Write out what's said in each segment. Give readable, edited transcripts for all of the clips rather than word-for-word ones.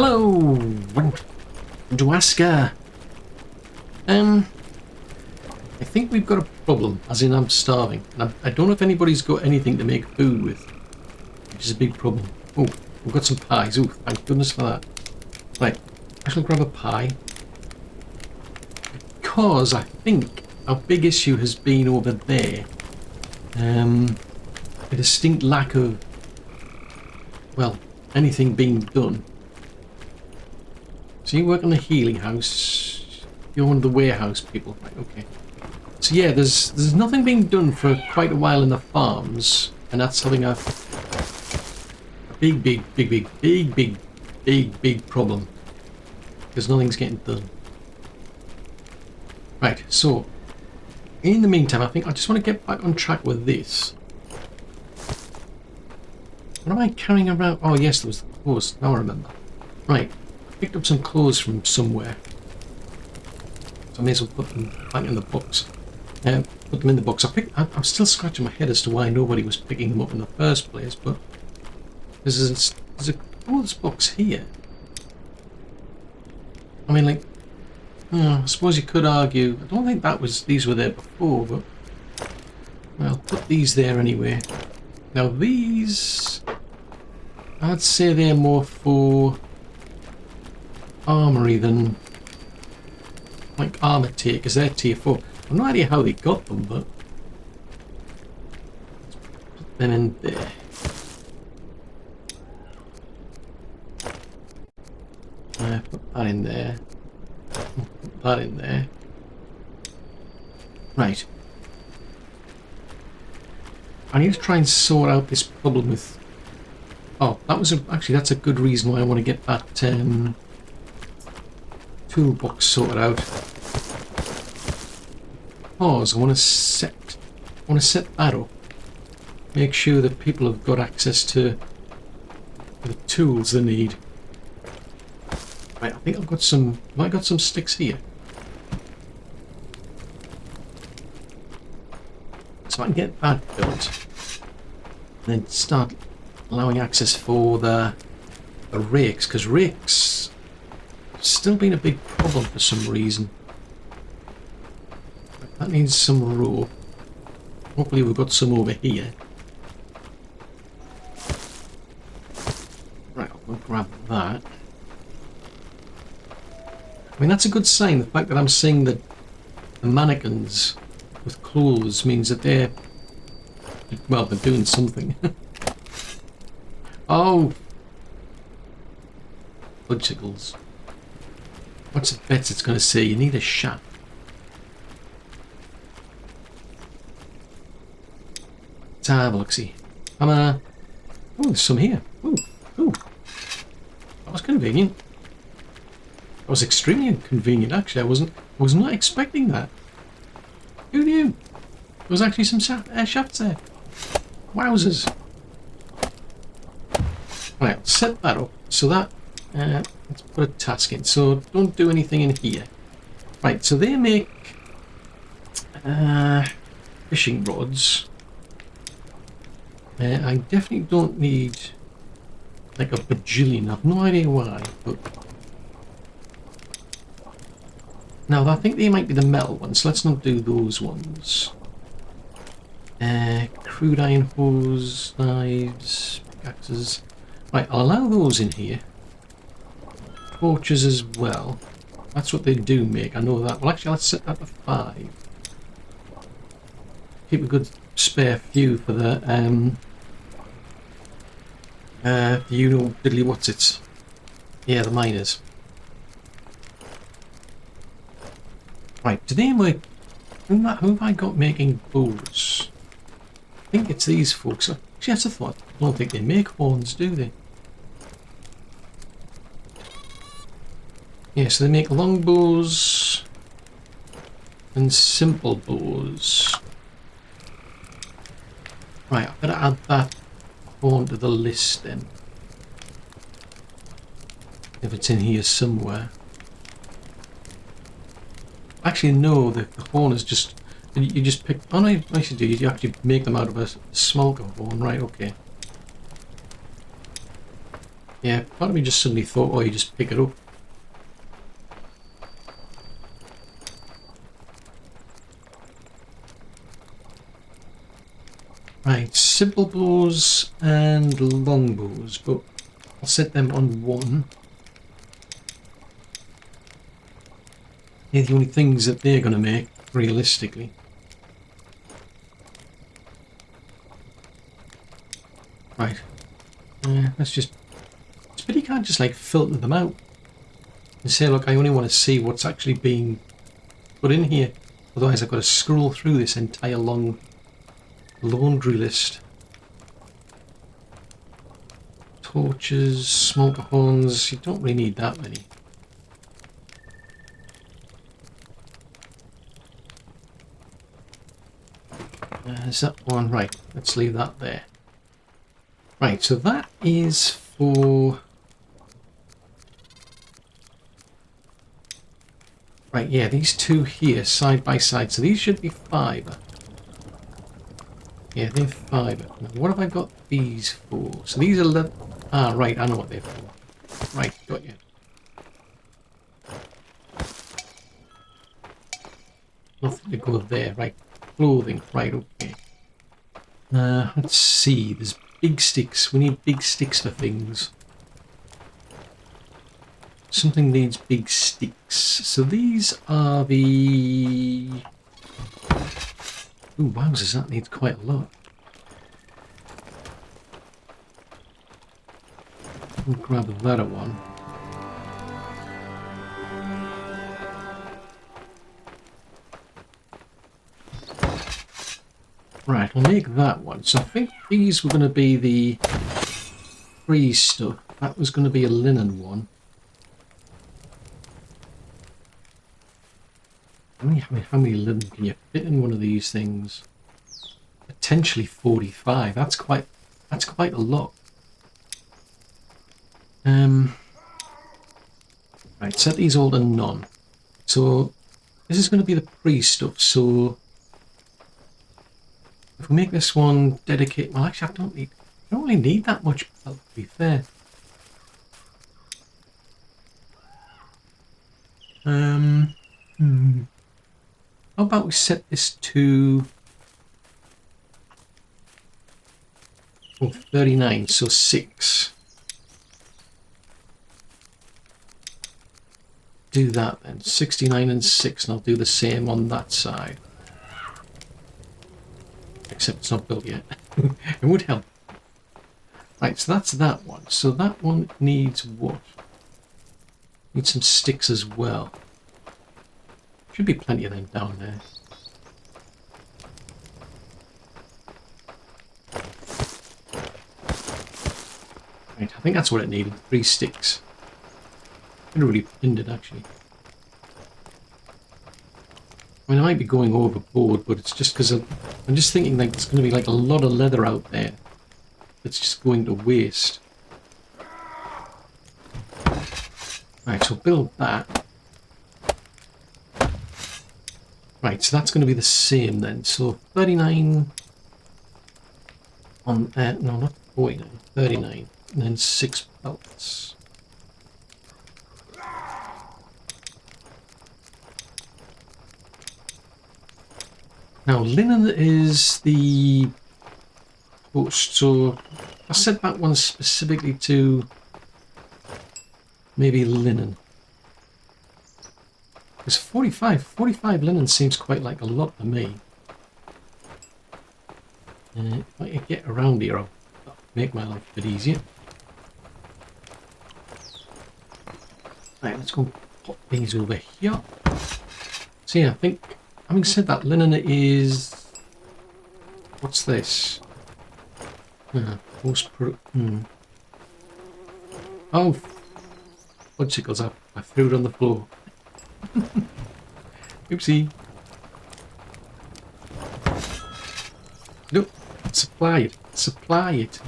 Hello, welcome to Aska. I think we've got a problem, as in I'm starving. And I don't know if anybody's got anything to make food with, which is a big problem. Oh, we've got some pies. Oh, thank goodness for that. Right, I shall grab a pie. Because I think our big issue has been over there. A distinct lack of, well, anything being done. So you work on the healing house. You're one of the warehouse people, right? Okay. So yeah, there's nothing being done for quite a while in the farms, and that's having a big problem because nothing's getting done. Right. So in the meantime, I think I just want to get back on track with this. What am I carrying around? Oh yes, there was the clothes. Now I remember. Right. Picked up some clothes from somewhere. So I may as well put them back in the box. Put them in the box. I'm still scratching my head as to why nobody was picking them up in the first place, but there's a clothes box here. I mean, like, I suppose you could argue. I don't think these were there before, but well, put these there anyway. Now these, I'd say they're more for armory than like armor tier, because they're tier 4. I've no idea how they got them, but let's put them in there. Put that in there. Put that in there. Right. I need to try and sort out this problem with. Oh, that was actually that's a good reason why I want to get that toolbox sorted out. Pause. I want to set that up. Make sure that people have got access to the tools they need. Right, I think I've got some. I got some sticks here. So I can get that built. And then start allowing access for the rakes, because rakes have still been a big problem for some reason. That needs some rope. Hopefully we've got some over here. Right, I'll grab that. I mean, that's a good sign. The fact that I'm seeing the mannequins with clothes means that they're doing something. Oh! Fudgicles. What's the bet it's going to say? You need a shaft. Let's have a look-see. Oh, there's some here. Ooh. That was convenient. That was extremely inconvenient, actually. I was not expecting that. Who knew? There was actually some shafts there. Wowzers. Right, I'll set that up. So that, let's put a task in. So don't do anything in here. Right, so they make fishing rods. I definitely don't need like a bajillion. I've no idea why, but now I think they might be the metal ones. Let's not do those ones. Crude iron hose, knives, pickaxes. Right, I'll allow those in here. Torches as well. That's what they do make, I know that. Well, actually, let's set that to 5. Keep a good spare few for the, you know, diddly what's it? Yeah, the miners. Right, do they make... Who have I got making bows? I think it's these folks. Actually, that's a thought. I don't think they make horns, do they? Yeah, so they make long bows and simple bows. Right, I better add that horn to the list then. If it's in here somewhere. Actually, no, the horn is just... You just pick... Oh no, I should do. You actually make them out of a smolker horn, right? Okay. Yeah, part of me just suddenly thought, oh, you just pick it up. Right, simple bows and long bows, but I'll set them on one. They're the only things that they're going to make, realistically. Right. Let's just... But you can't just like filter them out and say, look, I only want to see what's actually being put in here. Otherwise I've got to scroll through this entire long laundry list. Torches, smoker horns, you don't really need that many. Is that one? Right, let's leave that there. Right, so that is for... Right, yeah, these two here, side by side. So these should be fibre. Yeah, they're fibre. Now, what have I got these for? So these are... Ah, right, I know what they're for. Right, got you. Nothing to go there. Right, clothing. Right, okay. Let's see. There's big sticks. We need big sticks for things. Something needs big sticks. So these are the... Ooh, wowzers, that needs quite a lot. We'll grab that one. Right, we'll make that one. So I think these were going to be the free stuff. That was going to be a linen one. How many linen can you fit in one of these things? Potentially 45. That's quite a lot. Right, set these all to none. So this is going to be the pre stuff. So if we make this one dedicate, well, actually, I don't really need that much. To be fair. How about we set this to 39, so 6. Do that then, 69 and 6, and I'll do the same on that side. Except it's not built yet. It would help. Right, so that's that one. So that one needs what? Needs some sticks as well. Should be plenty of them down there. Right, I think that's what it needed. 3 sticks. Could have really pinned it actually. I mean, I might be going overboard, but it's just because I'm just thinking like there's going to be like a lot of leather out there that's just going to waste. Right, so build that. Right, so that's going to be the same then. So 39 on no, not 49, 39, and then 6 belts. Now linen is the post, so I set that one specifically to maybe linen. Because 45 linen seems quite like a lot to me. If I can get around here, I'll make my life a bit easier. Right, let's go pop these over here. So yeah, I think, having said that, linen is... What's this? Oh, fudgesicles, I threw it on the floor. Oopsie. Nope, supply it, supply it.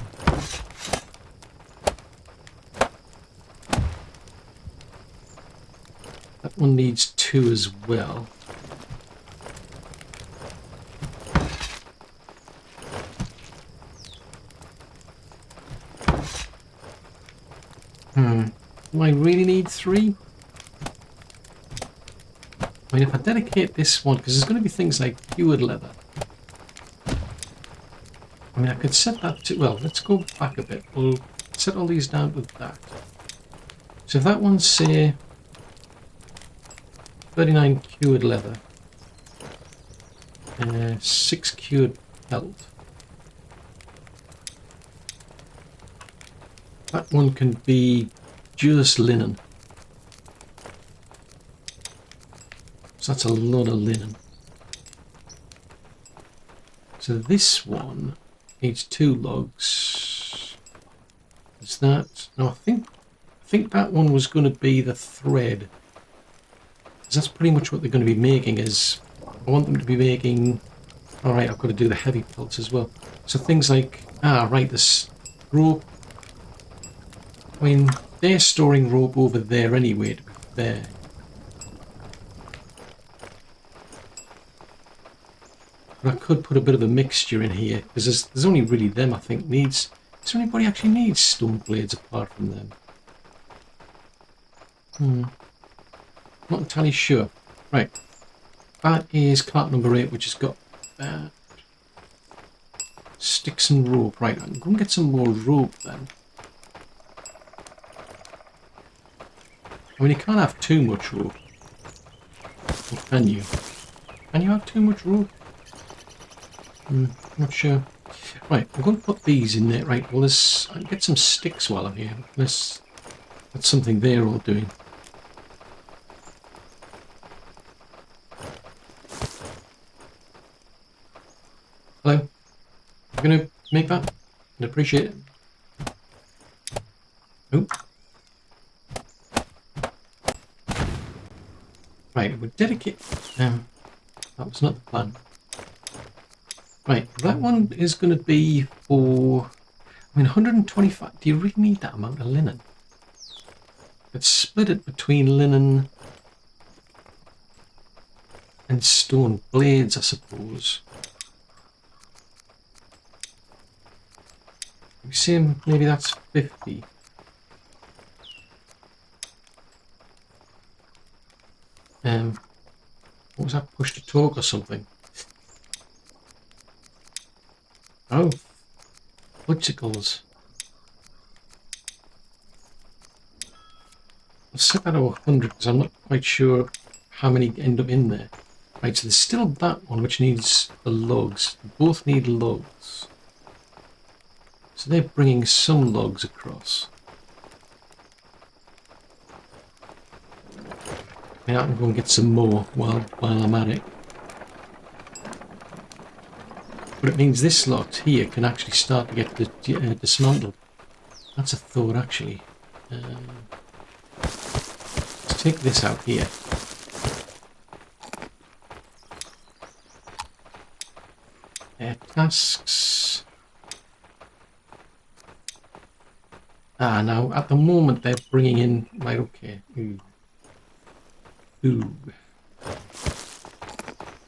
That one needs 2 as well. Do I really need 3? I mean, if I dedicate this one, because there's going to be things like cured leather. I mean, I could set that to... Well, let's go back a bit. We'll set all these down to that. So if that one's, say, 39 cured leather, 6 cured pelt. That one can be just linen. So that's a lot of linen. So this one needs 2 logs. Is that... No, I think that one was going to be the thread. Because that's pretty much what they're going to be making is... I want them to be making... Alright, I've got to do the heavy pelts as well. So things like... Ah, right, this rope. I mean, they're storing rope over there anyway, to be fair. But I could put a bit of a mixture in here, because there's only really them I think needs... Is there anybody actually needs stone blades apart from them? Not entirely sure. Right. That is cart number 8, which has got sticks and rope. Right, I'm going to get some more rope then. I mean, you can't have too much rope. Or can you? Can you have too much rope? Not sure. Right, I'm going to put these in there. Right, well, I'll get some sticks while I'm here. That's something they're all doing. Hello? I'm going to make that? I'd appreciate it. Oh. Right, we'll dedicate... that was not the plan. Right, that one is going to be for... I mean, 125... Do you really need that amount of linen? Let's split it between linen and stone blades, I suppose. We see maybe that's 50. What was that? Push to talk or something? Oh, fudgicles. I'll set that to 100 because I'm not quite sure how many end up in there. Right, so there's still that one which needs the logs. They both need logs. So they're bringing some logs across. I mean, I can go and get some more while I'm at it. But it means this lot here can actually start to get dismantled. That's a thought, actually. Let's take this out here. Tasks. Ah, now at the moment they're bringing in... Right, okay. Ooh.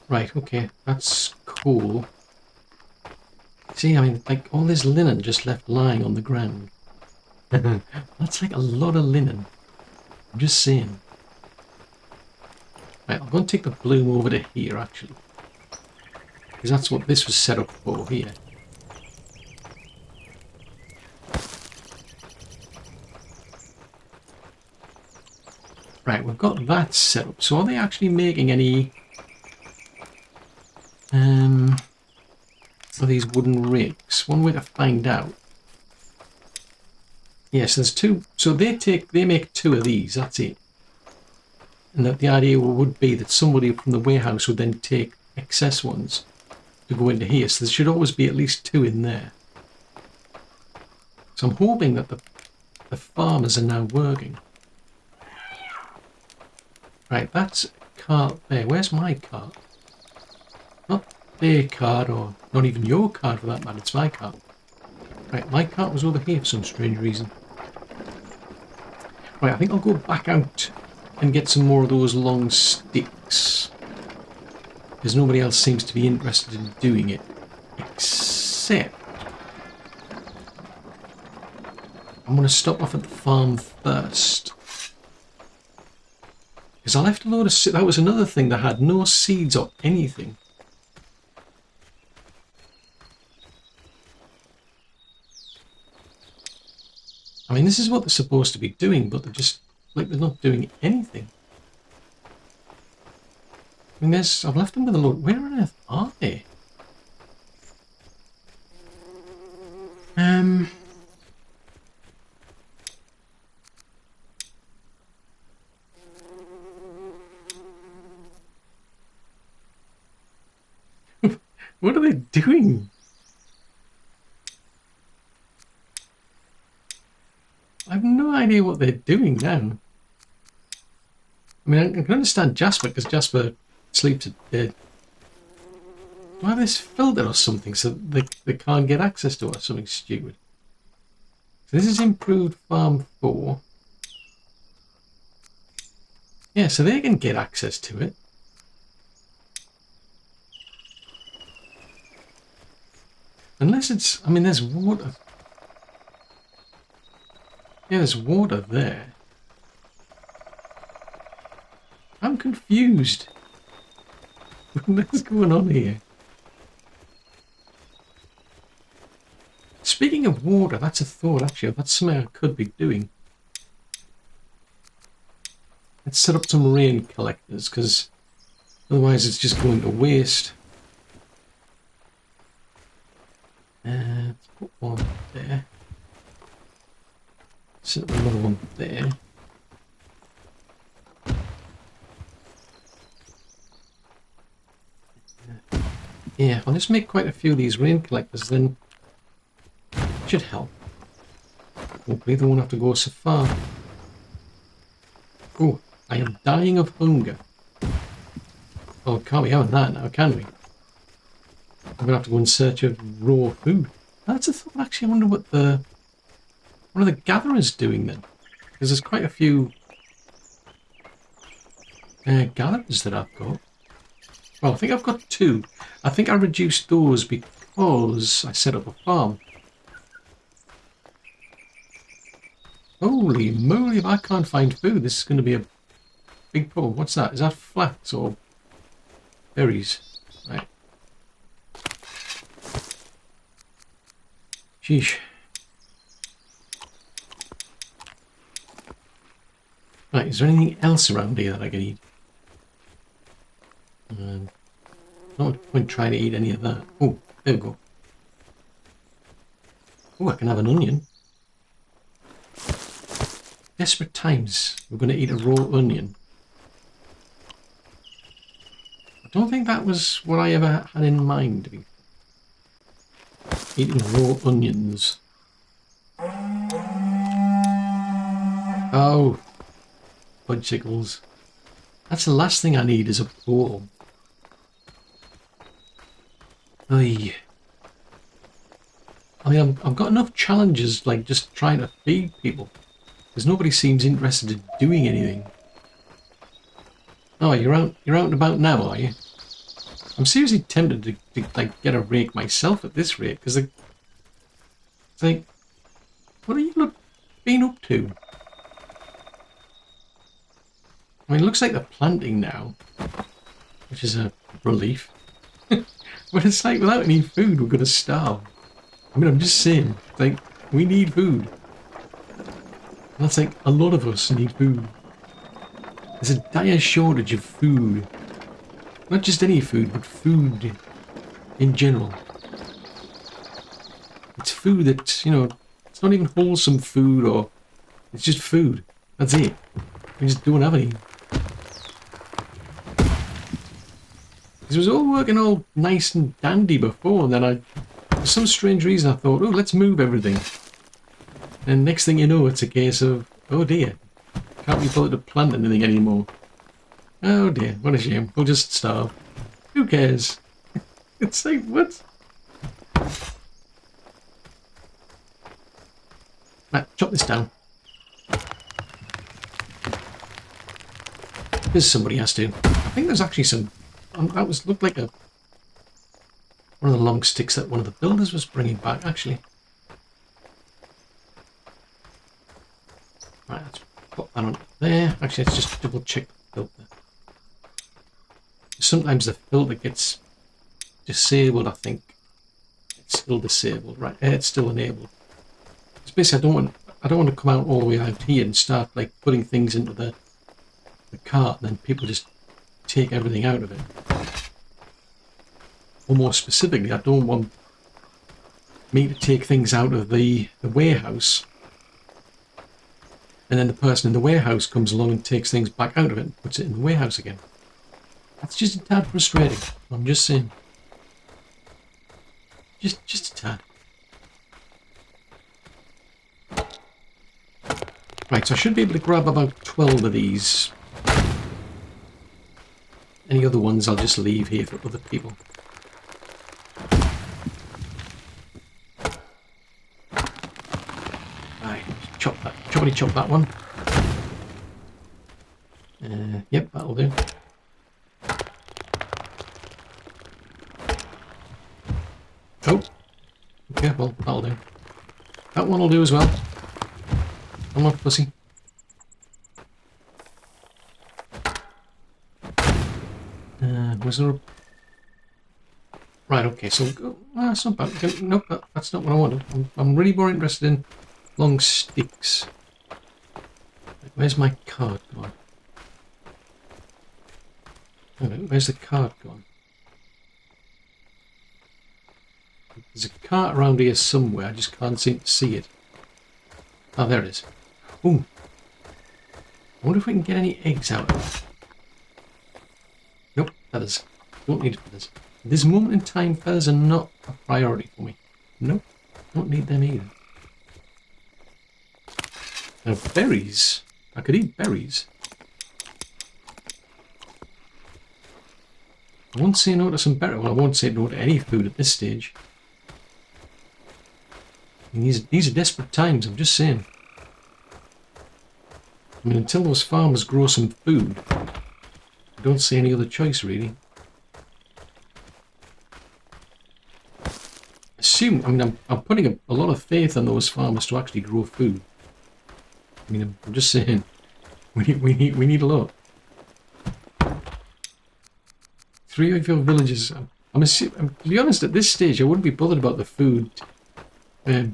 Right, okay. That's cool. See, I mean, like, all this linen just left lying on the ground. That's like a lot of linen. I'm just saying. Right, I'm going to take the bloom over to here, actually. Because that's what this was set up for here. Right, we've got that set up. So are they actually making any... for these wooden rigs? One way to find out. Yes, there's 2. So they make 2 of these, that's it. And the idea would be that somebody from the warehouse would then take excess ones to go into here. So there should always be at least 2 in there. So I'm hoping that the farmers are now working. Right, that's a cart there. Where's my cart? Not their cart, or not even your cart for that matter, it's my cart. Right, my cart was over here for some strange reason. Right, I think I'll go back out and get some more of those long sticks. Because nobody else seems to be interested in doing it. Except... I'm going to stop off at the farm first. Because I left a load of... That was another thing that had no seeds or anything. I mean, this is what they're supposed to be doing, but they're just... like, they're not doing anything. I mean, I've left them with a load... Where on earth are they? What are they doing? I have no idea what they're doing now. I mean, I can understand Jasper, because Jasper sleeps at bed. Do I have this filter or something so they can't get access to it or something stupid? So this is improved farm 4. Yeah, so they can get access to it. Unless it's... I mean, there's water. Yeah, there's water there. I'm confused. What's going on here? Speaking of water, that's a thought actually. That's something I could be doing. Let's set up some rain collectors, because otherwise it's just going to waste. Let's put one there. Set up another one there. Yeah, I'll just make quite a few of these rain collectors, then it should help. Hopefully they won't have to go so far. Oh, I am dying of hunger. Oh, can't be having that now, can we? I'm going to have to go in search of raw food. That's a thought. Actually, I wonder what are the gatherers doing then? Because there's quite a few gatherers that I've got. Well, I think I've got 2. I think I reduced those because I set up a farm. Holy moly, if I can't find food, this is going to be a big problem. What's that? Is that flax or berries? Right. Sheesh. Right, is there anything else around here that I can eat? No point trying to eat any of that. Oh, there we go. Oh, I can have an onion. Desperate times. We're going to eat a raw onion. I don't think that was what I ever had in mind. Eating raw onions. Oh, fudgesicles. That's the last thing I need is a portal. Oy. I mean, I've got enough challenges, like just trying to feed people. Because nobody seems interested in doing anything. Oh, you're out and about now, are you? I'm seriously tempted to like get a rake myself at this rate, because it's like, what are you been up to? I mean, it looks like they're planting now, which is a relief. But it's like, without any food, we're going to starve. I mean, I'm just saying, like, we need food. And that's like, a lot of us need food. There's a dire shortage of food. Not just any food, but food in general. It's food that, you know, it's not even wholesome food, or it's just food. That's it. We just don't have any. It was all working all nice and dandy before, and then for some strange reason I thought, oh, let's move everything. And next thing you know, it's a case of, oh dear, can't be bothered to plant anything anymore. Oh dear, what a shame. We'll just starve. Who cares? It's like, what? Right, chop this down. Because somebody has to. I think there's actually some... that looked like one of the long sticks that one of the builders was bringing back, actually. Right, let's put that on there. Actually, let's just double check the filter. Sometimes the filter gets disabled, I think. It's still disabled, right? It's still enabled. It's basically I don't want to come out all the way out here and start like putting things into the cart, and then people just take everything out of it. Or more specifically, I don't want me to take things out of the warehouse, and then the person in the warehouse comes along and takes things back out of it and puts it in the warehouse again. That's just a tad frustrating. I'm just saying. Just a tad. Right, so I should be able to grab about 12 of these. Any other ones I'll just leave here for other people. Right, chop that. Chop that one. Yep, that'll do. Oh, okay, well, that'll do. That one will do as well. Come on, pussy. Was there a... Right, okay, so... that's not bad. Nope, that's not what I wanted. I'm really more interested in long sticks. Where's my card gone? Where's the card gone? There's a cart around here somewhere. I just can't seem to see it. Oh, there it is. Ooh. I wonder if we can get any eggs out of it. Nope, feathers. Don't need feathers. At this moment in time, feathers are not a priority for me. Nope, don't need them either. Now, berries. I could eat berries. I won't say no to some berries. Well, I won't say no to any food at this stage. These are desperate times, I'm just saying. I mean, until those farmers grow some food, I don't see any other choice, really. I mean, I'm putting a lot of faith in those farmers to actually grow food. I mean, I'm just saying, we need a lot. 3 of your villages. To be honest, at this stage, I wouldn't be bothered about the food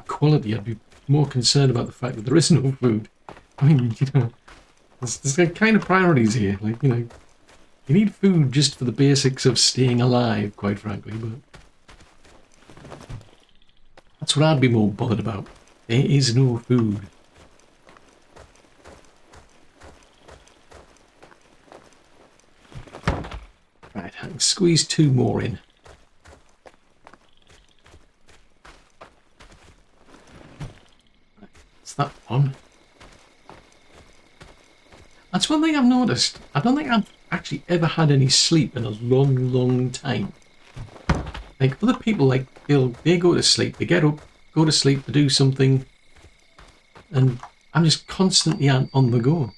quality. I'd be more concerned about the fact that there is no food. I mean, you know, there's kind of priorities here. Like, you know, you need food just for the basics of staying alive, quite frankly, but that's what I'd be more bothered about. There is no food. Right, I can squeeze 2 more in. That's that one. That's one thing I've noticed. I don't think I've actually ever had any sleep in a long, long time. Like, other people, like, they go to sleep, they get up, go to sleep, they do something, and I'm just constantly on the go.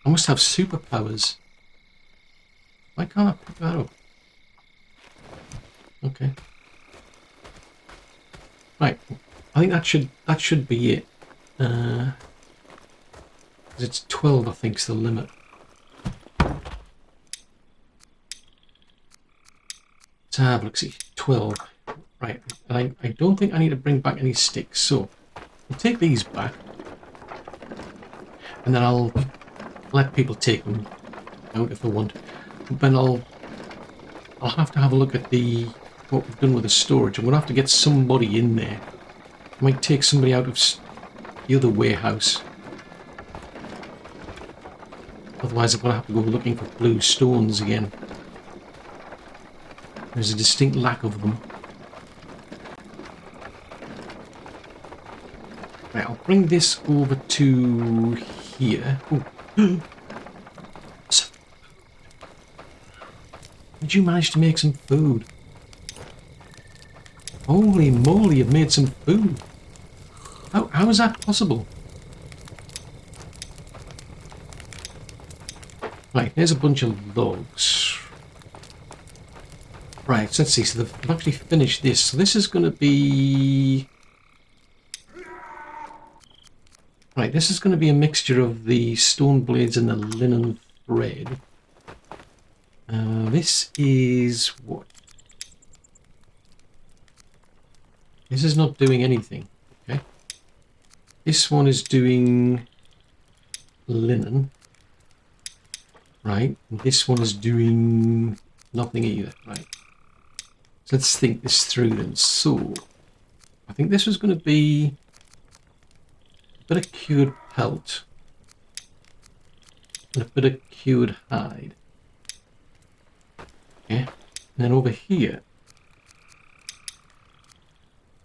I must have superpowers. Why can't I pick that up? Okay. Right. I think that should be it. 'Cause it's 12, I think, is the limit. Let's have a look, see. 12. Right. And I don't think I need to bring back any sticks, so I'll take these back. And then I'll let people take them out if they want. Then I'll have to have a look at what we've done with the storage. I'm going to have to get somebody in there. I might take somebody out of the other warehouse. Otherwise I'm going to have to go looking for blue stones again. There's a distinct lack of them. Right, I'll bring this over to here. Ooh. Did you manage to make some food? Holy moly, you've made some food. How is that possible? Right, here's a bunch of logs. Right, so let's see. So they've actually finished this. So this is going to be... Right, Right, this is going to be a mixture of the stone blades and the linen thread. This is what? This is not doing anything. Okay. This one is doing linen. Right. And this one is doing nothing either. Right. So let's think this through then. So I think this was going to be a bit of cured pelt and a bit of cured hide. Okay. And then over here,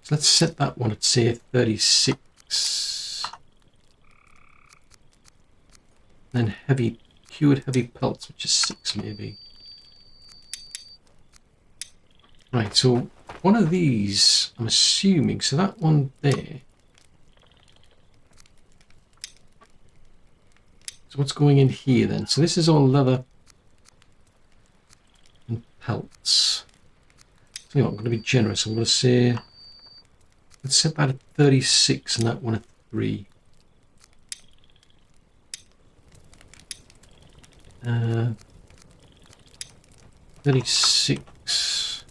so let's set that one at say 36. And then cured heavy pelts, which is 6 maybe. Right, so one of these, I'm assuming, so that one there. So what's going in here then? So this is all leather and pelts. So I'm going to be generous. I'm going to say, let's set that at 36 and that one at 3. 36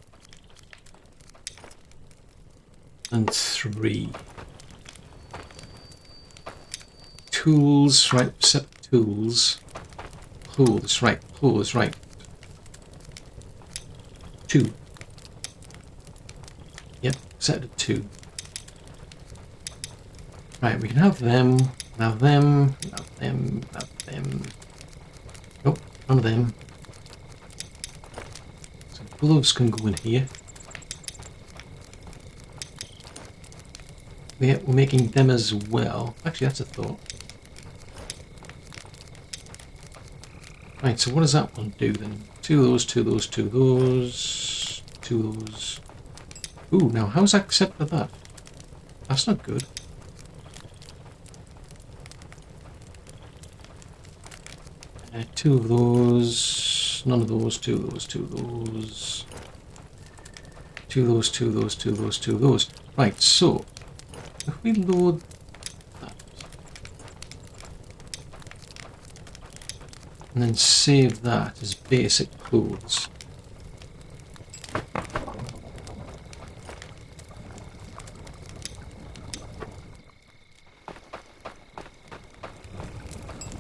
and 3. Tools, right, set tools. Clothes, right, 2. Yep, set at 2. Right, we can have them, have them, have them, have them. Nope, none of them. So gloves can go in here. Yeah, we're making them as well. Actually, that's a thought. Right, so what does that one do then? 2 of those, 2 of those, 2 of those, 2 of those. Ooh, now how's that set for that? That's not good. Two of those, none of those, 2 of those, 2 of those. 2 of those, 2 of those, 2 of those, 2 of those. Right, so if we load that and then save that as basic clothes.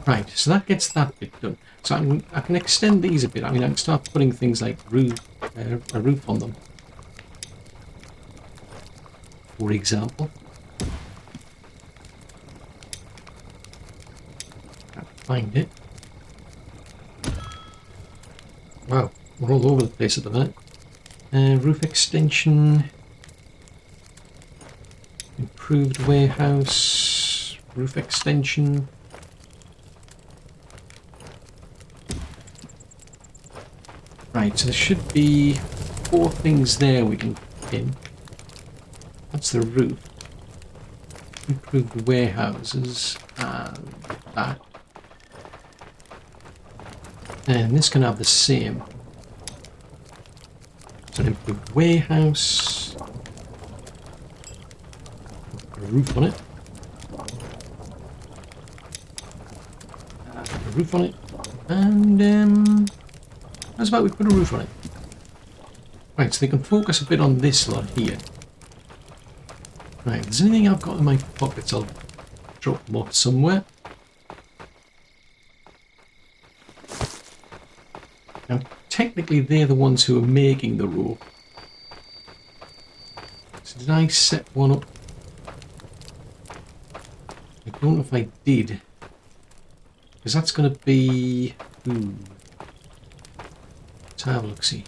Right, so that gets that bit done. So I can extend these a bit. I mean, I can start putting things like a roof on them, for example. Can't find it. Wow, we're all over the place at the minute. Roof extension, improved warehouse, roof extension. Right, so there should be 4 things there we can pin. That's the roof. Improved warehouses and that. And this can have the same. So an improved warehouse. Put a roof on it. Put a roof on it. And how's about we put a roof on it? Right, so they can focus a bit on this lot here. Right, if there's anything I've got in my pockets, I'll drop them off somewhere. Now, technically, they're the ones who are making the rope. So did I set one up? I don't know if I did. Because that's going to be... Ooh. Let's have a look-see.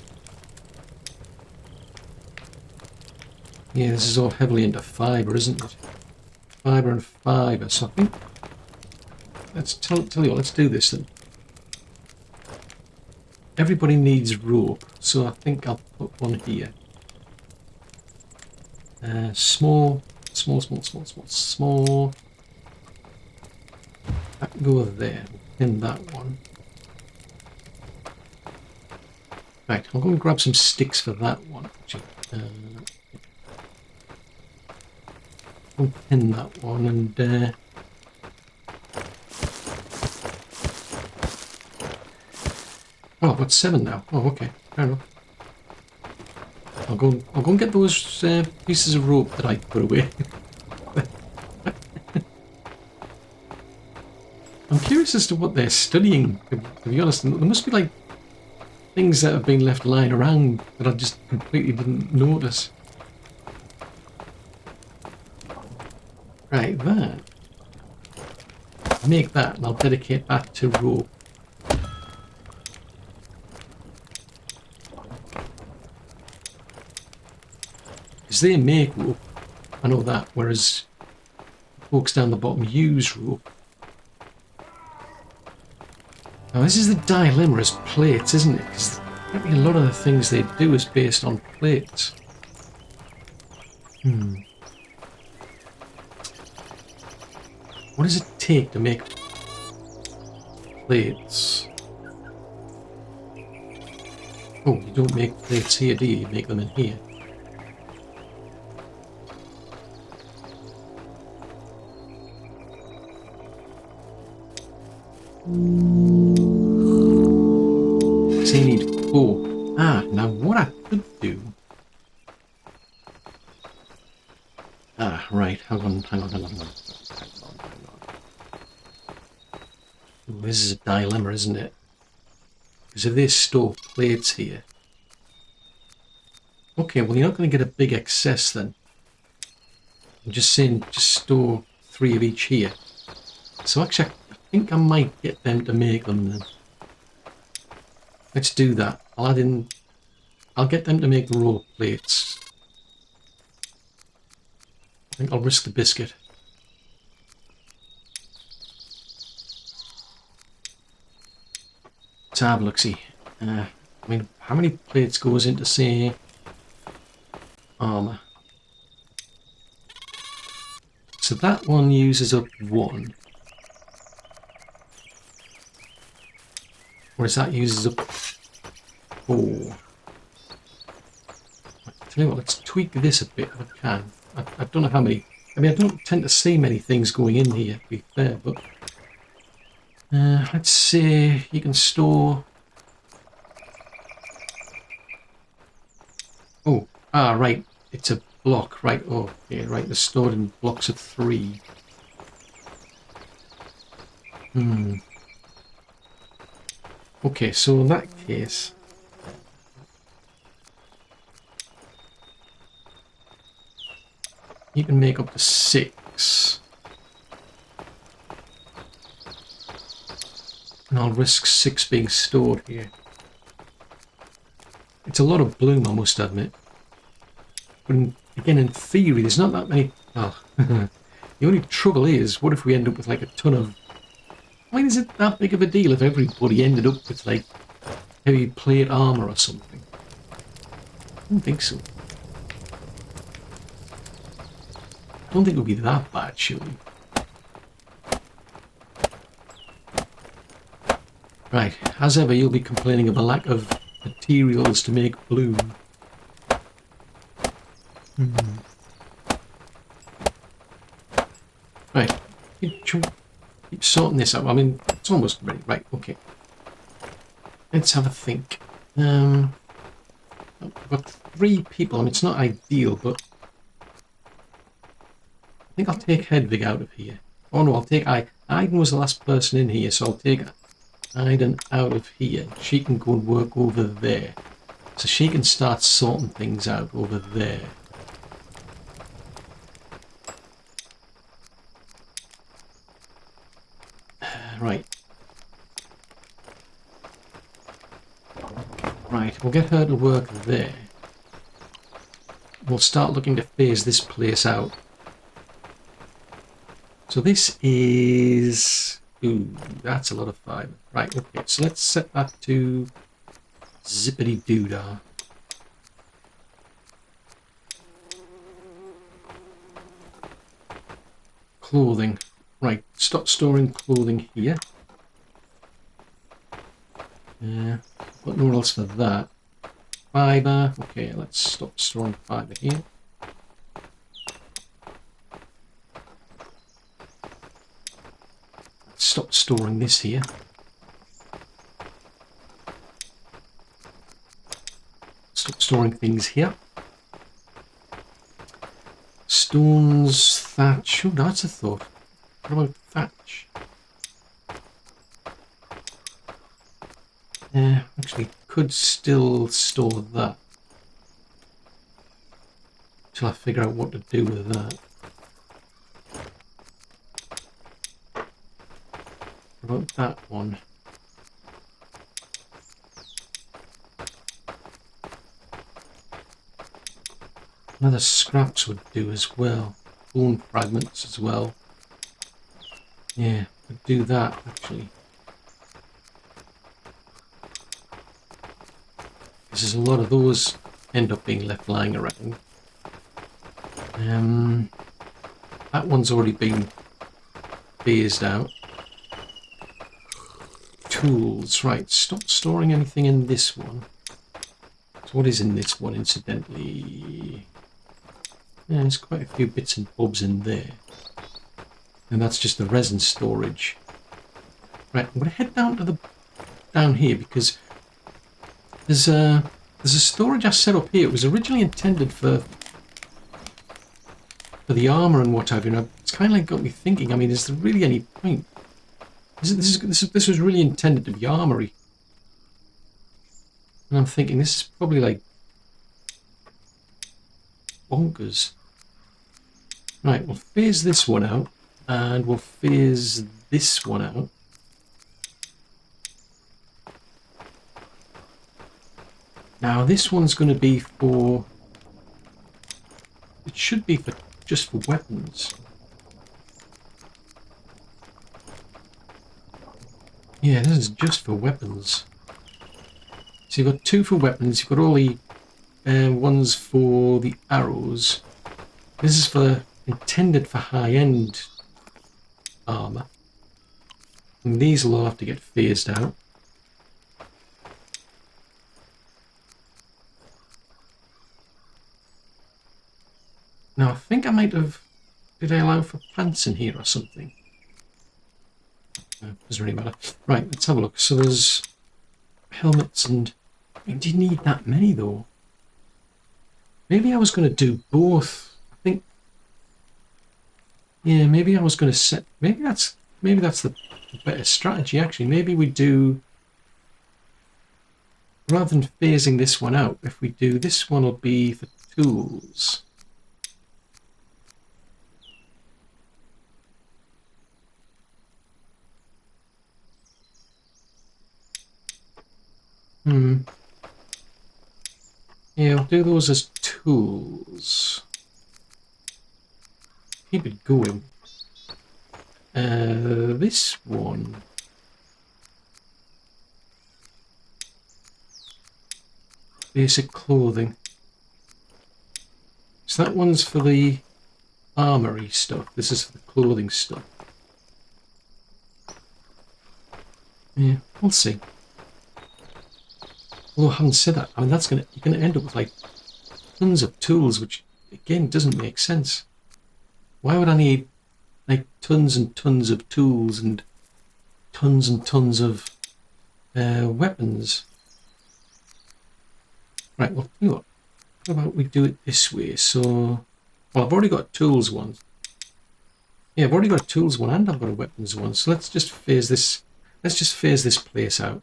Yeah, this is all heavily into fibre, isn't it? Fibre and fibre, so I think... Let's tell you what, let's do this then. Everybody needs rope, so I think I'll put one here. Small. That can go there. We'll pin that one. Right, I'm going to grab some sticks for that one. I'll pin that one and Oh, I've got 7 now. Oh, okay. Fair enough. I'll go and get those pieces of rope that I put away. I'm curious as to what they're studying, to be honest. There must be like things that have been left lying around that I just completely didn't notice. Right, that. I'll make that and I'll dedicate that to rope. Because they make rope, I know that, whereas folks down the bottom use rope. Now this is the dilemma as plates, isn't it? Because a lot of the things they do is based on plates. What does it take to make plates? Oh, you don't make plates here, do you? You make them in here. So you need 4. Ah, now what I could do... Ah, right, hang on. Ooh, this is a dilemma, isn't it? Because if they store plates here... Okay, well you're not going to get a big excess then. I'm just saying, just store 3 of each here. So actually, I think I might get them to make them then. Let's do that. I'll get them to make rope plates. I think I'll risk the biscuit. Let's have a look-see. I mean, how many plates goes into, say, armor? So that one uses up 1. Whereas that uses up 4. Tell you what, let's tweak this a bit if I can. I don't know how many. I mean, I don't tend to see many things going in here, to be fair, but let's say you can store. Oh, right. It's a block, right? Oh, yeah, right. They're stored in blocks of 3. Okay, so in that case, you can make up to 6. And I'll risk 6 being stored here. It's a lot of bloom, I must admit. But again, in theory, there's not that many... Oh, the only trouble is, what if we end up with like a ton of... I mean, is it that big of a deal if everybody ended up with like heavy plate armor or something? I don't think so. I don't think it would be that bad, surely. Right, as ever, you'll be complaining of a lack of materials to make bloom. Right, keep sorting this out. I mean, it's almost ready. Right, okay. Let's have a think. I've got 3 people. I mean, it's not ideal, but I think I'll take Hedvig out of here. Oh no, I'll take Aiden was the last person in here, so I'll take Aiden out of here. She can go and work over there. So she can start sorting things out over there. Right. Right, we'll get her to work there. We'll start looking to phase this place out. So this is... Ooh, that's a lot of fibre. Right, okay, so let's set that to zippity-doo-dah. Clothing. Right, stop storing clothing here. Got nowhere else for that. Fibre. Okay, let's stop storing fibre here. Let's stop storing this here. storing things here. Stones, thatch. Oh, that's a thought. What about thatch? Actually, could still store that. Till I figure out what to do with that. What about that one? Another scraps would do as well. Bone fragments as well. Yeah, could do that actually. Because there's a lot of those end up being left lying around. That one's already been phased out. Tools, right, stop storing anything in this one. So what is in this one, incidentally? Yeah, there's quite a few bits and bobs in there. And that's just the resin storage. Right, I'm going to head down to down here because there's a storage I set up here. It was originally intended for the armor and what have you. Now, it's kind of like got me thinking. I mean, is there really any point? This was really intended to be armory, and I'm thinking this is probably like bonkers. Right, we'll phase this one out, and we'll phase this one out. Now this one's going to be for. It should be for just for weapons. Yeah, this is just for weapons. So you've got two for weapons. You've got all the ones for the arrows. This is for intended for high-end armor. And these will all have to get phased out. Now I think I might have... Did I allow for plants in here or something? No, doesn't really matter. Right, let's have a look. So there's helmets and... I mean, do you need that many though? Maybe I was going to do both. I think... Yeah, maybe I was going to set... Maybe that's the better strategy actually. Maybe we do... Rather than phasing this one out, if we do... This one will be for tools. Yeah, I'll do those as tools. Keep it going. This one. Basic clothing. So that one's for the armory stuff. This is for the clothing stuff. Yeah, we'll see. Although having said that, I mean you're gonna end up with like tons of tools, which again doesn't make sense. Why would I need like tons and tons of tools and tons of weapons? Right, well, you know what? How about we do it this way? So, well, I've already got a tools one. Yeah, I've already got a tools one and I've got a weapons one. So let's just phase this. Let's just phase this place out.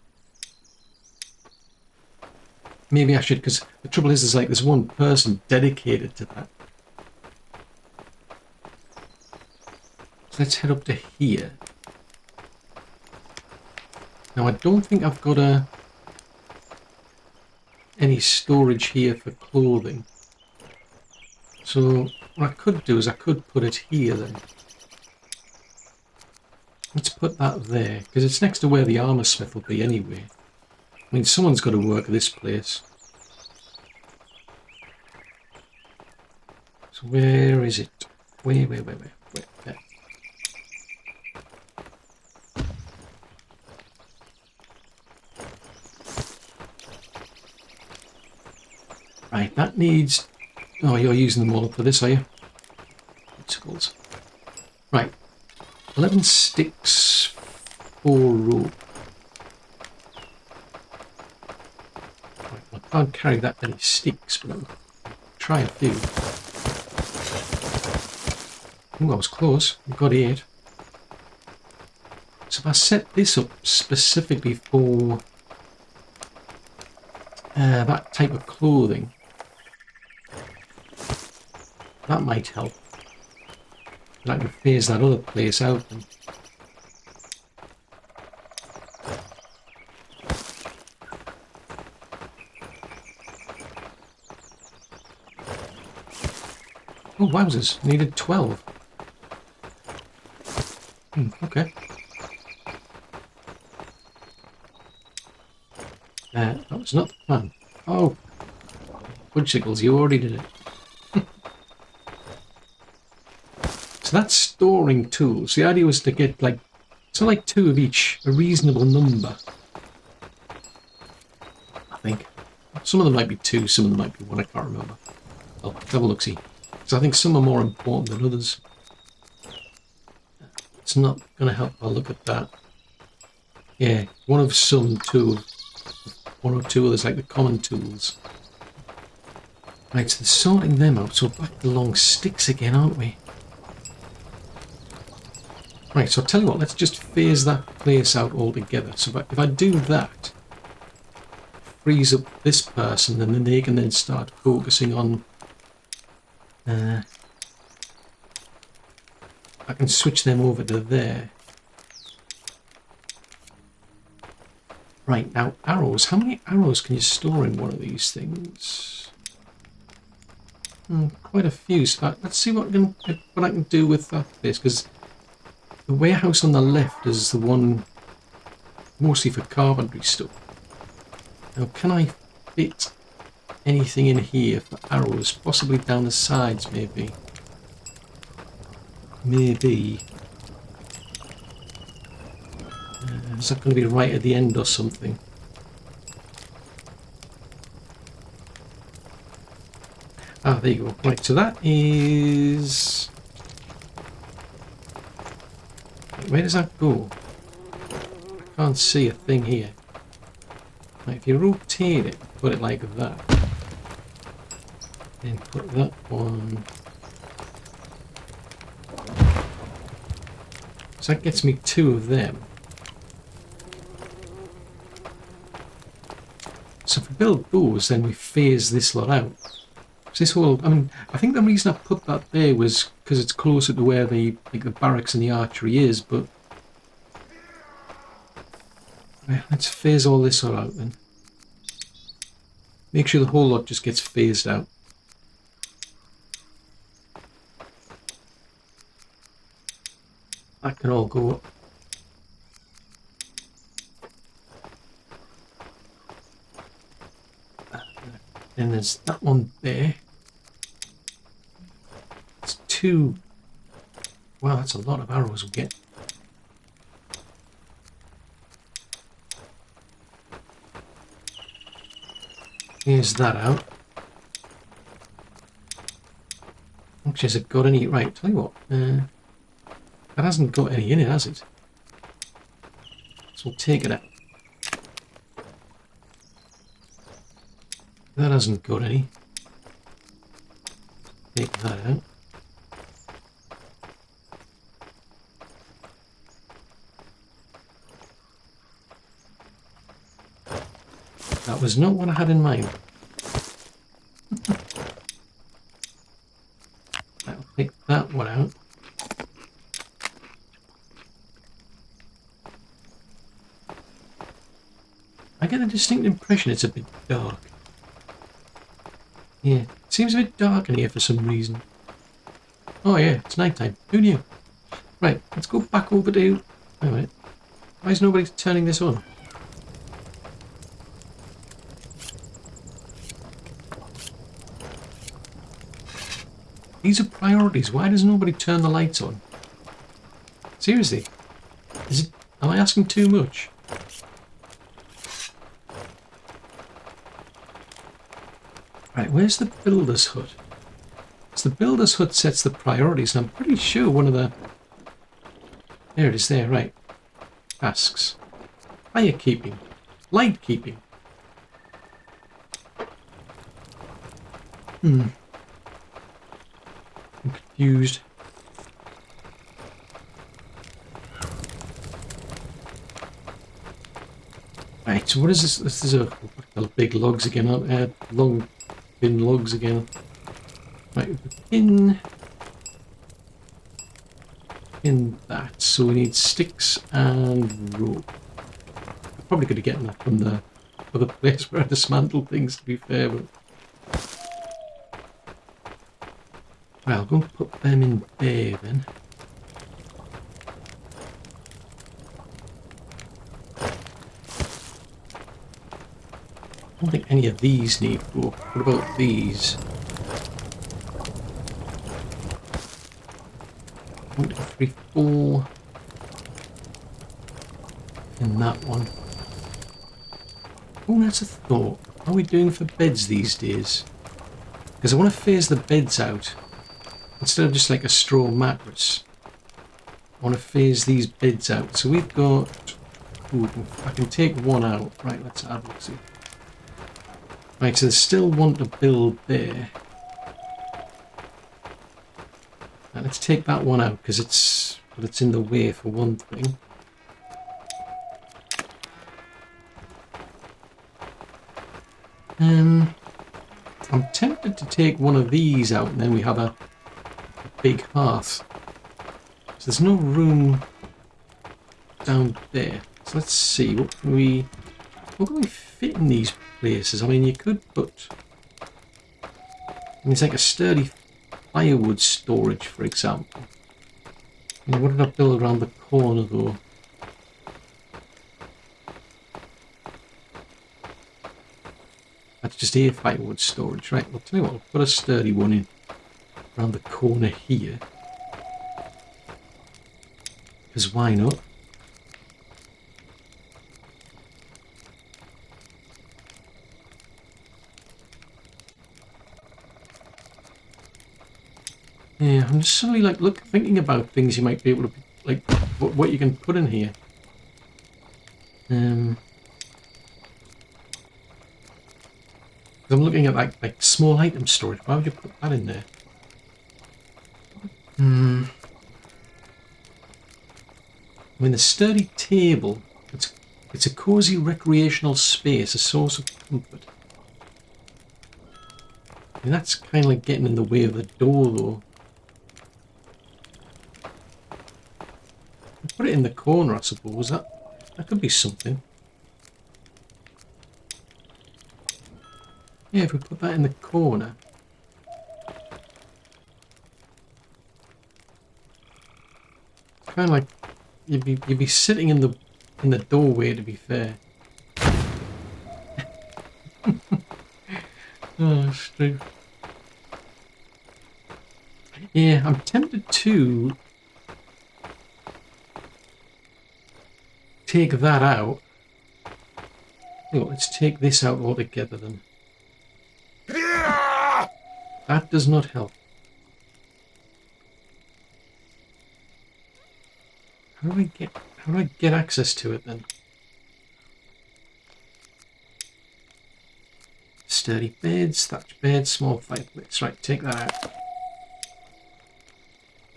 Maybe I should, because the trouble is, there's one person dedicated to that. So let's head up to here. Now I don't think I've got any storage here for clothing. So what I could do is I could put it here then. Let's put that there, because it's next to where the armor smith will be anyway. I mean, someone's got to work this place. So where is it? Where? There. Right, that needs... Oh, you're using them all for this, are you? Tools. Right. 11 sticks, 4 rope. can't carry that many sticks, but I'll try a few. Ooh, I was close. We got 8. So if I set this up specifically for that type of clothing, that might help. And I can phase that other place out then. Oh, wowzers. Needed 12. Okay. That was not the plan. Oh, Fudgesicles, you already did it. So that's storing tools. The idea was to get like, so like 2 of each, a reasonable number. I think. Some of them might be 2, some of them might be 1, I can't remember. Well, have a look-see. Because I think some are more important than others. It's not going to help if I look at that. Yeah, 1 of some, 2 of 1 or 2 others, like the common tools. Right, so they're sorting them out, so back to long sticks again, aren't we? Right, so I'll tell you what, let's just phase that place out altogether. So if I do that, frees up this person, and then they can then start focusing on... I can switch them over to there. Right, now arrows. How many arrows can you store in one of these things? Quite a few. So let's see what I can do with that place, because the warehouse on the left is the one mostly for carpentry stuff. Now, can I fit anything in here for arrows? Possibly down the sides, maybe. Maybe. Is that going to be right at the end or something? Ah, there you go. Right, so that is... Where does that go? I can't see a thing here. Right, if you rotate it, put it like that. Then put that one... So that gets me 2 of them. So if we build those, then we phase this lot out. So this whole, I mean, I think the reason I put that there was because it's closer to where the barracks and the archery is, but right, let's phase all this all out then. Make sure the whole lot just gets phased out. That can all go up. And there's that one there. It's 2. Wow, that's a lot of arrows we get. Here's that out. Actually, has it got any? Right, tell you what. That hasn't got any in it, has it? So we'll take it out. That hasn't got any. Take that out. That was not what I had in mind. I'll take that one out. I get a distinct impression it's a bit dark. Yeah, it seems a bit dark in here for some reason. Oh yeah, it's night time. Who knew? Right, let's go back over to... Wait a minute. Why is nobody turning this on? These are priorities. Why does nobody turn the lights on? Seriously? Am I asking too much? Right, where's the builder's hut? So the builder's hut sets the priorities, and I'm pretty sure one of the... There it is there, right. Tasks. Fire keeping. Light keeping. I'm confused. Right, so what is this? This is a big logs again, aren't they? Long thin logs again. Right, in that, so we need sticks and rope. I'm probably going to get that from the other place where I dismantle things, to be fair, but right, I'll go and put them in there then. I don't think any of these need rope. What about these? 1, 2, 3, 4. And that one. Oh, that's a thought. How are we doing for beds these days? Because I want to phase the beds out. Instead of just like a straw mattress, I want to phase these beds out. So we've got... Ooh, I can take one out. Right, let's have a look. See. Right, so there's still one to build there. Now let's take that one out because it's in the way for one thing. I'm tempted to take one of these out and then we have a big hearth. So there's no room down there. So let's see, what can we fit in these places? I mean, you could put... I mean, it's like a sturdy firewood storage, for example. I mean, what did I build around the corner, though? That's just air firewood storage. Right, well, tell you what, I'll put a sturdy one in around the corner here. Because why not? Yeah, I'm just suddenly like thinking about things you might be able to, like, what you can put in here. I'm looking at like small item storage. Why would you put that in there? I mean, the sturdy table. It's a cozy recreational space, a source of comfort. I mean, that's kind of like getting in the way of the door, though. Put it in the corner, I suppose. That could be something. Yeah, if we put that in the corner. Kind of like you'd be sitting in the doorway, to be fair. Oh, Steve. Yeah, I'm tempted to take that out. Oh, let's take this out altogether then. That does not help. How do I get access to it then? Sturdy beds, thatch beds, small fireplace. Right, take that out.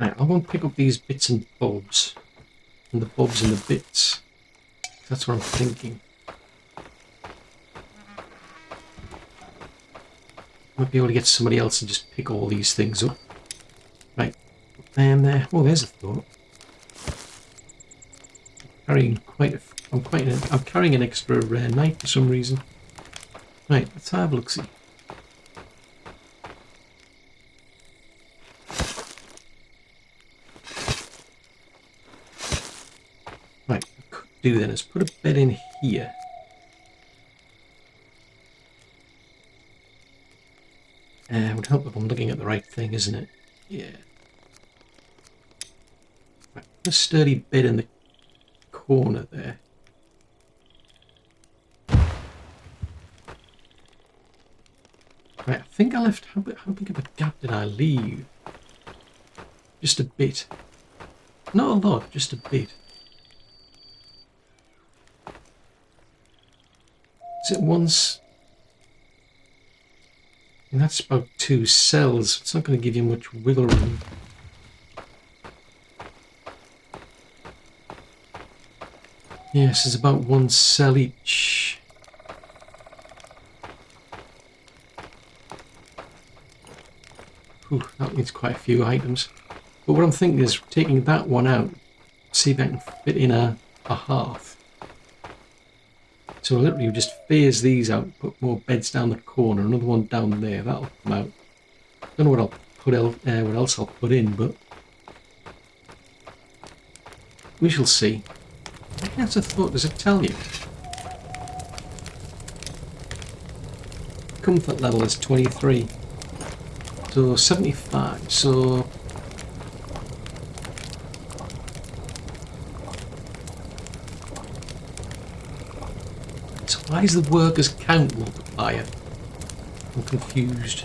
Right, I'll go and pick up these bits and bobs. And the bobs and the bits. That's what I'm thinking. Might be able to get somebody else and just pick all these things up. Right, put them there. Oh, there's a thought. I'm carrying an extra knife for some reason. Right, let's have a look-see. Right, what I could do then is put a bed in here. It would help if I'm looking at the right thing, isn't it? Yeah. Right, put a sturdy bed in the corner there. Right, I think I left... How big of a gap did I leave? Just a bit. Not a lot, just a bit. Is it once... And that's about 2 cells. It's not going to give you much wiggle room. Yes, there's about 1 cell each. Whew, that needs quite a few items. But what I'm thinking is taking that one out, see if I can fit in a hearth. So literally just phase these out, put more beds down the corner, another one down there, that'll come out. Don't know what I'll put what else I'll put in, but we shall see. That's a thought, does it tell you? Comfort level is 23. So 75, so why is the workers count multiplier? I'm confused.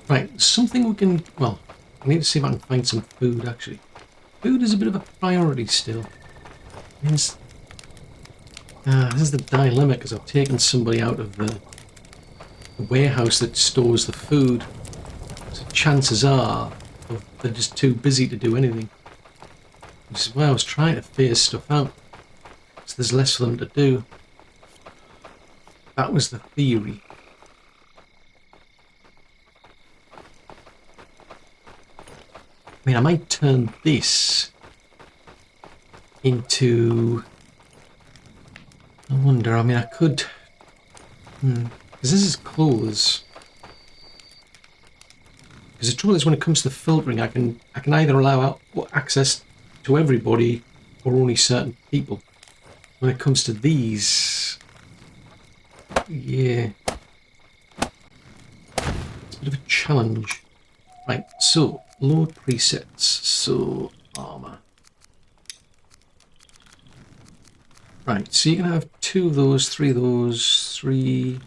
Right, something we can... Well, I need to see if I can find some food, actually. Food is a bit of a priority still. This is the dilemma, because I've taken somebody out of the warehouse that stores the food. So chances are they're just too busy to do anything. Which is why I was trying to phase stuff out, so there's less for them to do. That was the theory. I mean, I might turn this into... I wonder, I mean, I could... Because this is clothes. Because the trouble is, when it comes to filtering, I can either allow out access to everybody or only certain people. When it comes to these, yeah, it's a bit of a challenge. Right, so load presets, so armor. Right, so you can have 2 of those, 3 of those, 3.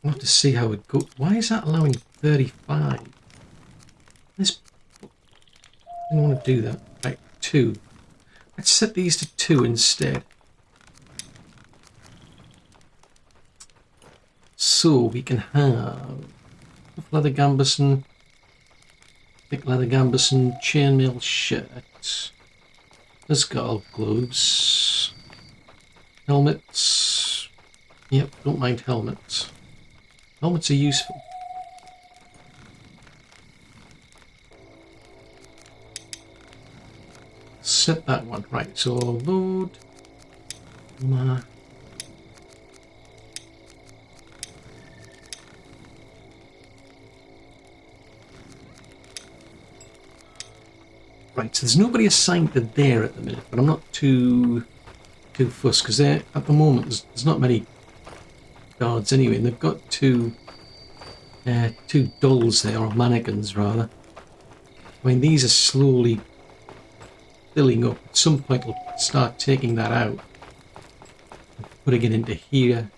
I'll have to see how it goes. Why is that allowing 35? This, I don't want to do that. Right, 2. Let's set these to 2 instead. So we can have leather gambeson, thick leather gambeson, chainmail shirt, skull gloves, helmets. Yep, don't mind helmets. Helmets are useful. Set that one. Right, so load. Right, so there's nobody assigned to there at the minute, but I'm not too fussed, because at the moment there's not many guards anyway, and they've got two dolls there, or mannequins rather. I mean, these are slowly filling up. At some point we'll start taking that out and putting it into here.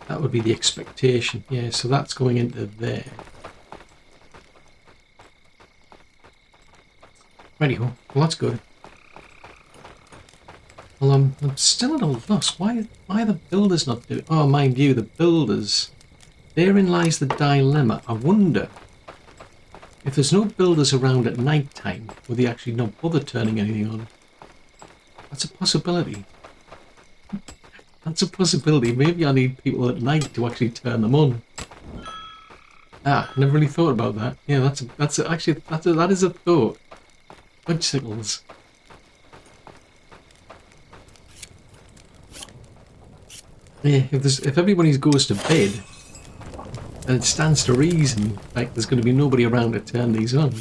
That would be the expectation. Yeah, so that's going into there. Righty-ho, well that's good. Well, I'm still at a loss. Why are the builders not doing... Oh, mind you, the builders. Therein lies the dilemma. I wonder if there's no builders around at night time, will they actually not bother turning anything on? That's a possibility. That's a possibility. Maybe I need people at night to actually turn them on. Ah, never really thought about that. Yeah, that is a thought. Punch signals. Yeah, if everybody goes to bed, then it stands to reason like there's going to be nobody around to turn these on.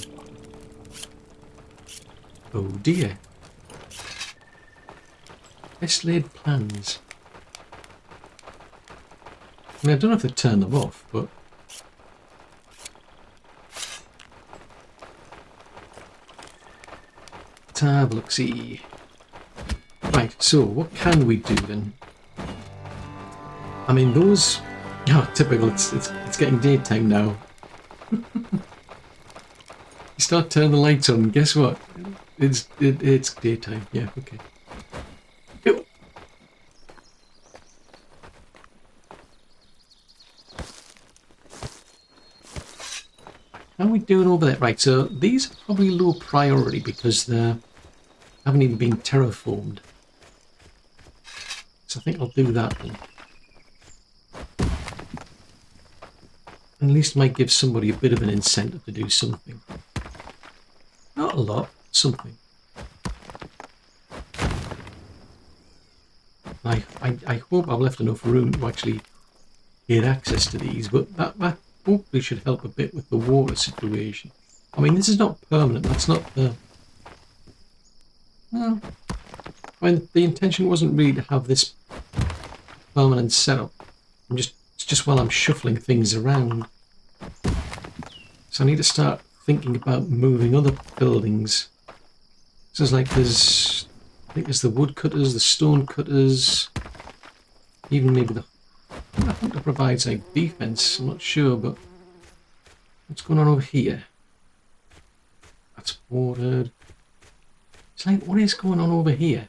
Oh dear. Best laid plans. I mean, I don't know if they turn them off, but let's have a look-see. Right, so what can we do then? I mean, those... Oh, typical, it's getting daytime now. You start turning the lights on, guess what? It's daytime, yeah, okay. doing over there? Right, so these are probably low priority because they haven't even been terraformed. So I think I'll do that then. At least it might give somebody a bit of an incentive to do something. Not a lot, something. I hope I've left enough room to actually get access to these, but that hopefully should help a bit with the water situation. I mean, this is not permanent, that's not the... Well, I mean, the intention wasn't really to have this permanent setup. It's just while I'm shuffling things around. So I need to start thinking about moving other buildings. So it's like I think there's the wood cutters, the stone cutters, even maybe I think that provides like defense, I'm not sure, but what's going on over here? That's watered. It's like, what is going on over here?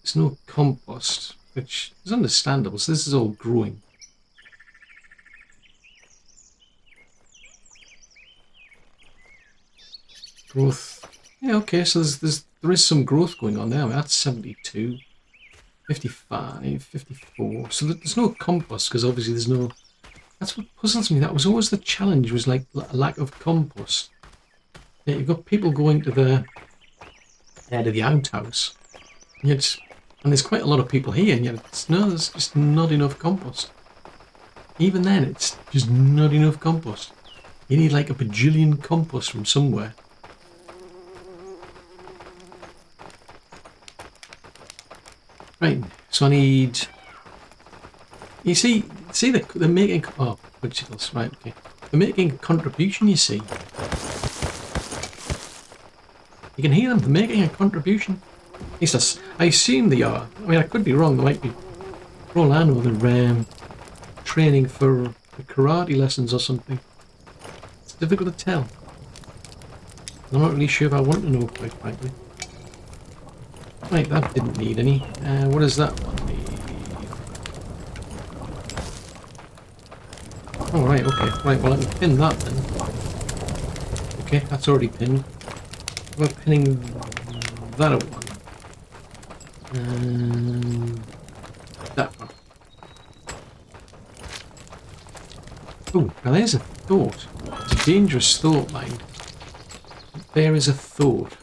There's no compost, which is understandable, so this is all growing. Growth. Yeah, okay, so there is some growth going on there. That's 72, 55, 54. So there's no compost because obviously there's no... That's what puzzles me. That was always the challenge, was like a lack of compost. Yeah, you've got people going to the outhouse. And there's quite a lot of people here, and yet there's just not enough compost. Even then, it's just not enough compost. You need like a bajillion compost from somewhere. Right, so I need... You see they're making... Oh, which right, okay. They're making a contribution, you see. You can hear them, they're making a contribution. At least I assume they are. I mean, I could be wrong, they might be... For all I know, they're training for karate lessons or something. It's difficult to tell. I'm not really sure if I want to know, quite frankly. Right, that didn't need any. What does that one need? Oh, right, okay. Right, well, let me pin that then. Okay, that's already pinned. How about pinning that at one? That one. Oh, now there's a thought. It's a dangerous thought, mind. There is a thought.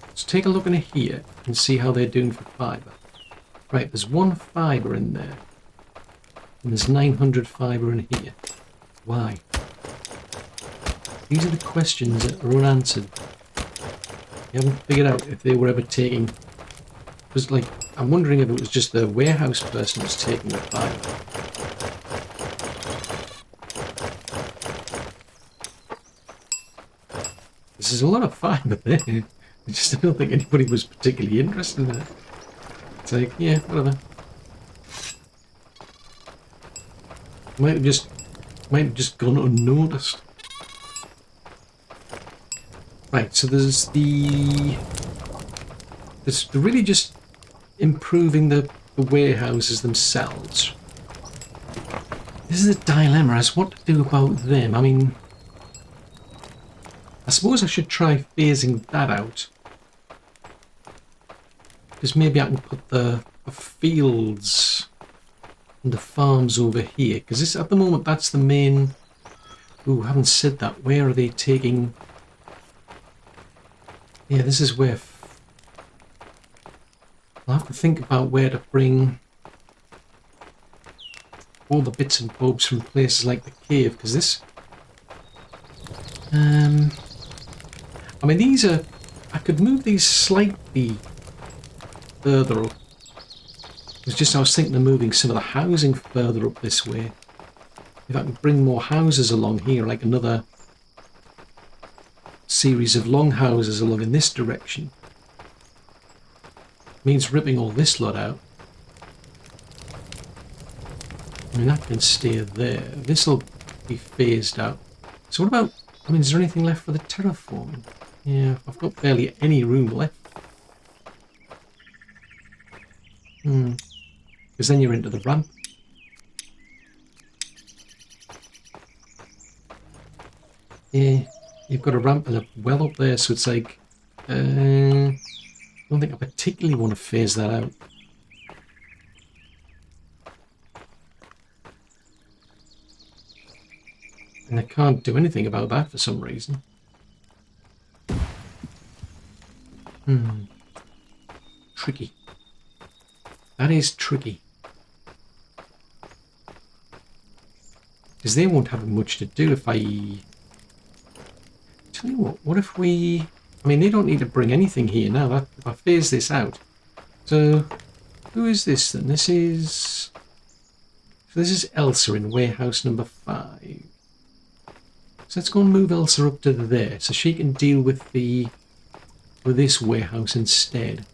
Let's take a look in here and see how they're doing for fibre. Right, there's one fibre in there. And there's 900 fibre in here. Why? These are the questions that are unanswered. You haven't figured out if they were ever taking... Because, like, I'm wondering if it was just the warehouse person was taking the fibre. This is a lot of fibre there. I just don't think anybody was particularly interested in it. It's like, yeah, whatever. Might have just gone unnoticed. Right, so there's really just improving the warehouses themselves. This is a dilemma as what to do about them. I mean, I suppose I should try phasing that out. Because maybe I can put the fields and the farms over here. Because this, at the moment, that's the main... Ooh, I haven't said that. Where are they taking... Yeah, this is where... I'll have to think about where to bring all the bits and bobs from places like the cave. Because this... I mean, these are... I could move these slightly further up. It's just I was thinking of moving some of the housing further up this way. If I can bring more houses along here, like another series of long houses along in this direction. Means ripping all this lot out. I mean, that can stay there. This'll be phased out. So what about... I mean, is there anything left for the terraforming? Yeah, I've got barely any room left. because then you're into the ramp. Yeah, you've got a ramp and a well up there, so it's like, I don't think I particularly want to phase that out. And I can't do anything about that for some reason. Tricky. That is tricky. Because they won't have much to do if I... Tell you what if we... I mean, they don't need to bring anything here now. If I phase this out. So, who is this then? This is... So this is Elsa in warehouse number 5. So let's go and move Elsa up to there, so she can deal with this warehouse instead.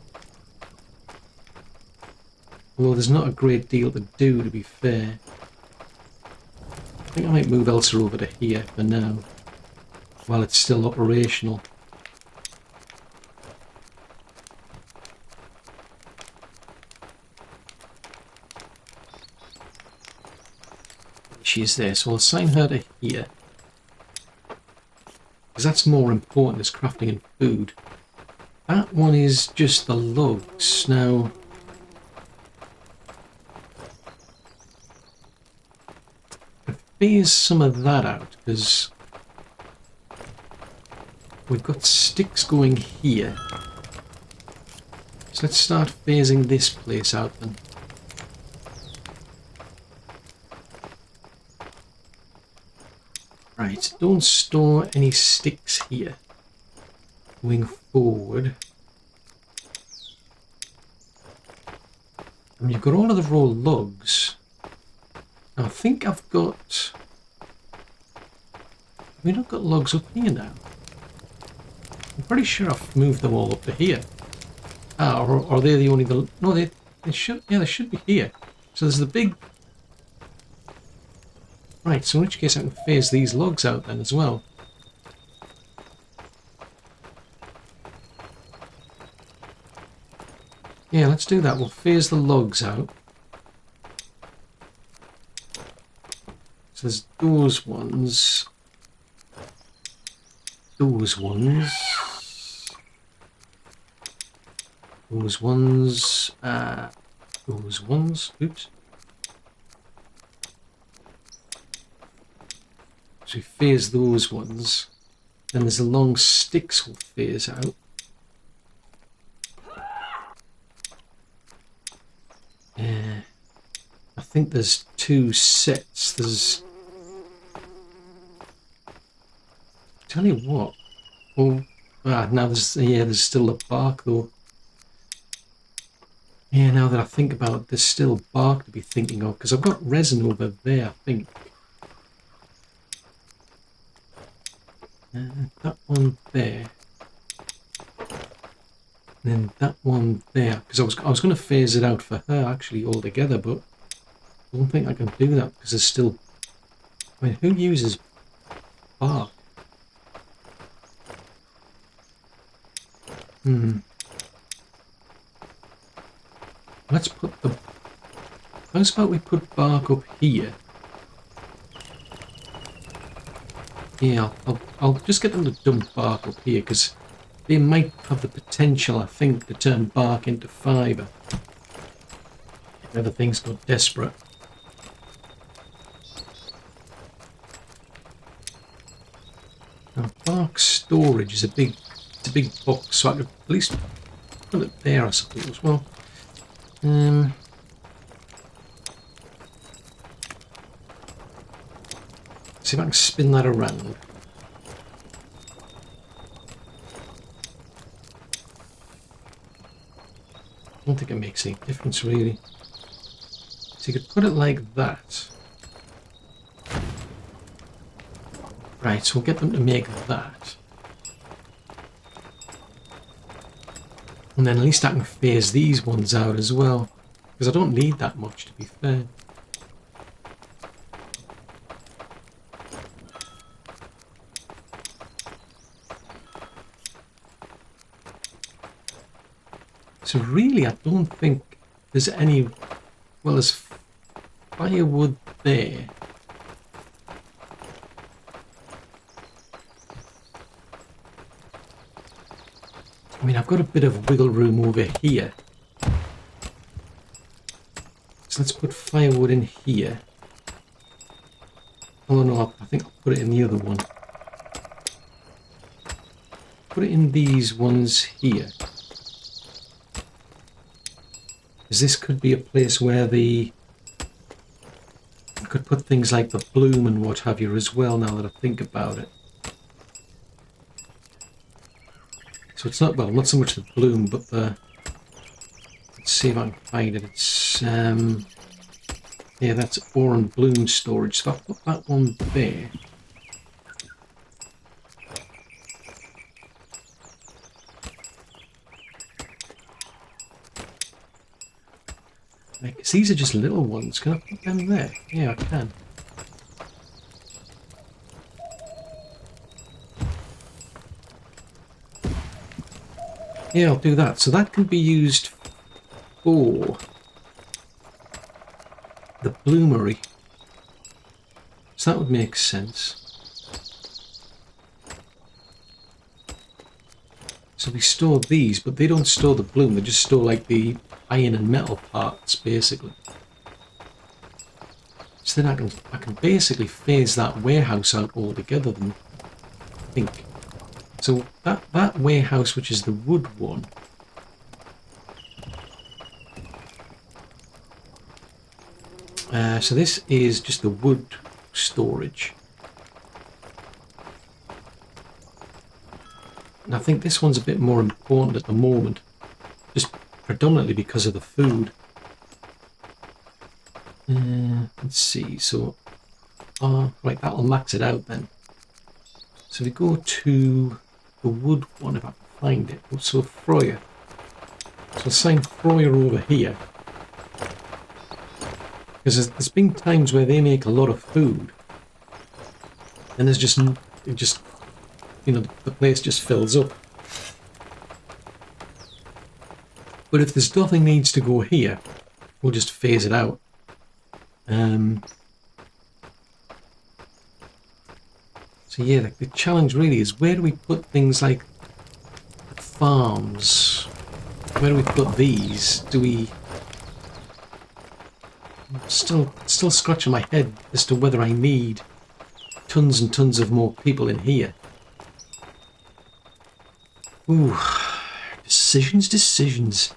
Although there's not a great deal to do, to be fair. I think I might move Elsa over to here for now, while it's still operational. She is there, so I'll assign her to here. Because that's more important as crafting and food. That one is just the logs. Now, I'll phase some of that out, because we've got sticks going here. So let's start phasing this place out then. Right, don't store any sticks here. Going forward. And you've got all of the raw logs. Now I think I've got... Have we not got logs up here now? I'm pretty sure I've moved them all up to here. Ah, or are they the only... No, they should... Yeah, they should be here. So there's the big... Right, so in which case I can phase these logs out then as well. Yeah, let's do that. We'll phase the logs out. So there's those ones. Those ones. Those ones. Those ones. Oops. So we phase those ones. Then there's the long sticks we'll phase out. I think there's 2 sets. There's... Tell you what. Oh, now there's... Yeah, there's still the bark though. Yeah, now that I think about it, there's still bark to be thinking of. Because I've got resin over there, I think. That one there. And then that one there. Because I was going to phase it out for her actually altogether, but I don't think I can do that because there's still... I mean, who uses bark? Let's put the... How about we put bark up here? Yeah, I'll just get them to dump bark up here because they might have the potential, I think, to turn bark into fibre. If ever things got desperate. Now, bark storage is it's a big box, so I could at least put it there, I suppose. Well, see if I can spin that around. I don't think it makes any difference really. So you could put it like that. Right, so we'll get them to make that. And then at least I can phase these ones out as well. Because I don't need that much, to be fair. So really, I don't think there's any well, there's firewood there. I mean, I've got a bit of wiggle room over here. So let's put firewood in here. Oh no, I think I'll put it in the other one. Put it in these ones here. Because this could be a place where I could put things like the bloom and what have you as well, now that I think about it. So it's not, well, not so much the bloom, but the... Let's see if I can find it. It's, yeah, that's ore and bloom storage. So I'll put that one there. Because these are just little ones. Can I put them there? Yeah, I can. Yeah, I'll do that. So that can be used for the bloomery. So that would make sense. So we store these, but they don't store the bloom. They just store like the iron and metal parts, basically. So then I can basically phase that warehouse out altogether, then, I think. So that warehouse, which is the wood one, so this is just the wood storage. And I think this one's a bit more important at the moment, just predominantly because of the food. Let's see, so, right, that'll max it out then. So we go to the wood one, if I can find it. So Fryer. So I'll sign Fryer over here. Because there's been times where they make a lot of food. And there's just, you know, the place just fills up. But if there's nothing needs to go here, we'll just phase it out. So yeah, the challenge really is, where do we put things like farms? Where do we put these? Do we... I'm still scratching my head as to whether I need tons and tons of more people in here. Ooh, decisions.